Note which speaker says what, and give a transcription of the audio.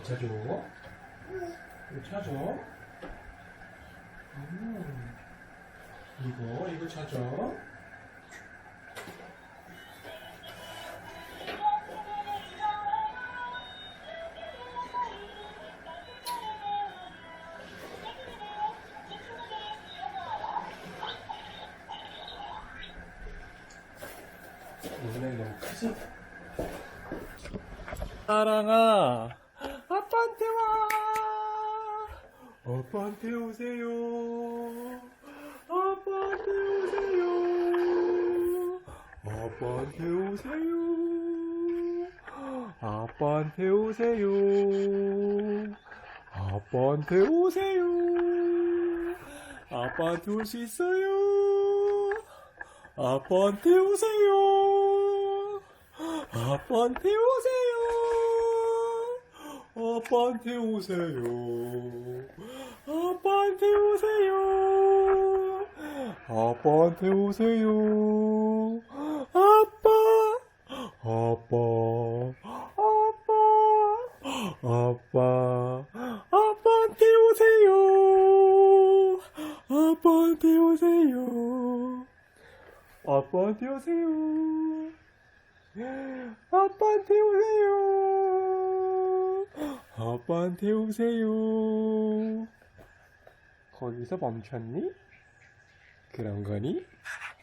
Speaker 1: 찾아? 찾아? 이거 찾아? 오늘 너무 크지? 사랑아, 아빠한테 와. 아빠한테 오세요. 아빠한테 오세요. 아빠한테 오세요. 아빠한테 오세요. 아빠한테 오세요. 아빠한테 올 수 있어요. 아빠한테 오세요. 아빠한테 오세요. 아빠한테 오세요. 아빠한테 오세요. 아빠한테 오세요. 아빠, 아빠, 아빠, 아빠한테 오세요. 아빠한테 오세요. 아빠한테 오세요. 아빠한테 오세요. 아빠한테 오세요. 거기서 멈췄니? 그런 거니?